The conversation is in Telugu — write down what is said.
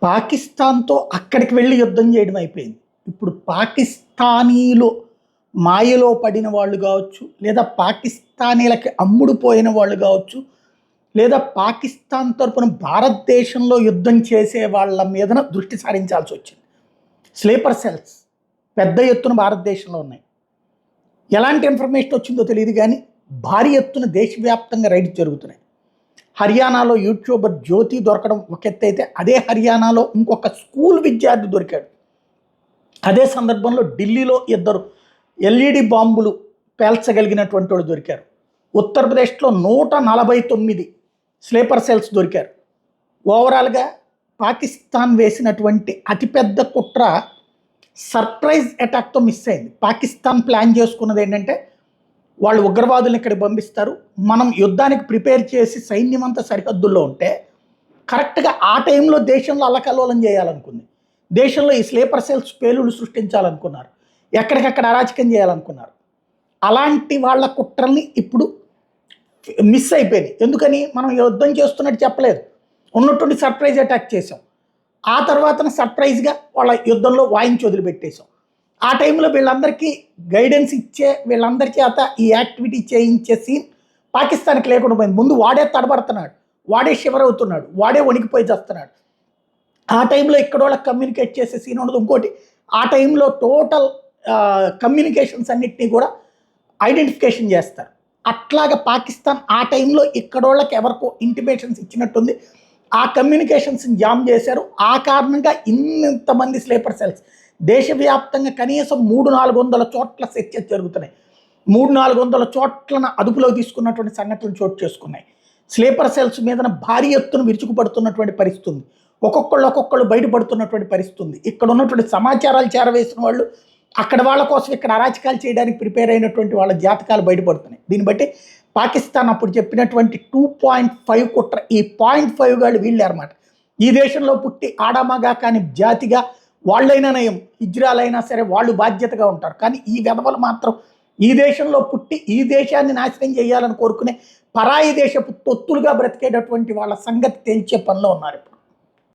పాకిస్తాన్‌తో అక్కడికి వెళ్లి యుద్ధం చేయడం అయిపోయింది. ఇప్పుడు పాకిస్తానీలు మాయలో పడిన వాళ్ళు గావచ్చు, లేదా పాకిస్తానీలకి అమ్ముడుపోయిన వాళ్ళు గావచ్చు, లేదా పాకిస్తాన్ తరపున భారతదేశంలో యుద్ధం చేసే వాళ్ళ మీదన దృష్టి సారించాల్సొచ్చింది. స్లీపర్ సెల్స్ పెద్ద ఎత్తున భారతదేశంలో ఉన్నాయి. ఎలాంటి ఇన్ఫర్మేషన్ వచ్చిందో తెలీదు గానీ, భారీ ఎత్తున దేశవ్యాప్తంగా రైడ్స్ జరుగుతున్నాయి. హర్యానాలో యూట్యూబర్ జ్యోతి దొరకడం ఒక ఎత్తైతే, అదే హర్యానాలో ఇంకొక స్కూల్ విద్యార్థి దొరికాడు. అదే సందర్భంలో ఢిల్లీలో ఇద్దరు ఎల్ఈడి బాంబులు పేల్చగలిగినటువంటి వాళ్ళు దొరికారు. ఉత్తరప్రదేశ్లో 149 స్లీపర్ సెల్స్ దొరికారు. ఓవరాల్గా పాకిస్తాన్ వేసినటువంటి అతిపెద్ద కుట్ర సర్ప్రైజ్ అటాక్తో మిస్ అయింది. పాకిస్తాన్ ప్లాన్ చేసుకున్నది ఏంటంటే, వాళ్ళు ఉగ్రవాదులను ఇక్కడ పంపిస్తారు, మనం యుద్ధానికి ప్రిపేర్ చేసి సైన్యం అంతా సరిహద్దుల్లో ఉంటే కరెక్ట్గా ఆ టైంలో దేశంలో అల్లకల్లోలం చేయాలనుకుంది. దేశంలో ఈ స్లీపర్ సెల్స్ పేలుళ్ళు సృష్టించాలనుకున్నారు, ఎక్కడికక్కడ అరాచకం చేయాలనుకున్నారు. అలాంటి వాళ్ళ కుట్రల్ని ఇప్పుడు మిస్ అయిపోయింది. ఎందుకని? మనం యుద్ధం చేస్తున్నట్టు చెప్పలేదు, ఉన్నటువంటి సర్ప్రైజ్ అటాక్ చేసాం. ఆ తర్వాత సర్ప్రైజ్గా వాళ్ళ యుద్ధంలో వాయించి వదిలిపెట్టేశాం. ఆ టైంలో వీళ్ళందరికీ గైడెన్స్ ఇచ్చే, వీళ్ళందరి చేత ఈ యాక్టివిటీ చేయించే సీన్ పాకిస్తాన్కి లేకుండా పోయింది. ముందు వాడే తడబడుతున్నాడు, వాడే షివర్ అవుతున్నాడు, వాడే వణికిపోయి చేస్తున్నాడు. ఆ టైంలో ఇక్కడ వాళ్ళకి కమ్యూనికేట్ చేసే సీన్ ఉండదు. ఇంకోటి, ఆ టైంలో టోటల్ కమ్యూనికేషన్స్ అన్నిటినీ కూడా ఐడెంటిఫికేషన్ చేస్తారు. అట్లాగా పాకిస్తాన్ ఆ టైంలో ఇక్కడోళ్ళకి ఎవరికో ఇంటిమేషన్స్ ఇచ్చినట్టుంది. ఆ కమ్యూనికేషన్స్ని జామ్ చేశారు. ఆ కారణంగా ఇంతమంది స్లీపర్ సెల్స్ దేశవ్యాప్తంగా కనీసం 300-400 చోట్ల సెర్చెస్ జరుగుతున్నాయి. 300-400 చోట్లను అదుపులోకి తీసుకున్నటువంటి సంఘటనలు చోటు చేసుకున్నాయి. స్లీపర్ సెల్స్ మీద భారీ ఎత్తున విరుచుకుపడుతున్నటువంటి పరిస్థితి ఉంది. ఒక్కొక్కళ్ళు బయటపడుతున్నటువంటి పరిస్థితి ఉంది. ఇక్కడ ఉన్నటువంటి సమాచారాలు చేరవేసిన వాళ్ళు అక్కడ వాళ్ళ కోసం ఇక్కడ అరాచకాలు చేయడానికి ప్రిపేర్ అయినటువంటి వాళ్ళ జాతకాలు బయటపడుతున్నాయి. దీన్ని బట్టి పాకిస్తాన్ అప్పుడు చెప్పినటువంటి 2.5 కుట్ర, ఈ 0.5 గాళ్ళు వీళ్ళే అనమాట. ఈ దేశంలో పుట్టి ఆడామగా కానీ జాతిగా వాళ్ళైనా నయం, హిజ్రాలైనా సరే వాళ్ళు బాధ్యతగా ఉంటారు. కానీ ఈ వెధవలు మాత్రం ఈ దేశంలో పుట్టి ఈ దేశాన్ని నాశనం చేయాలని కోరుకునే పరాయి దేశపు తొత్తులుగా బ్రతికేటటువంటి వాళ్ళ సంగతి తేల్చే పనిలో ఉన్నారు ఇప్పుడు.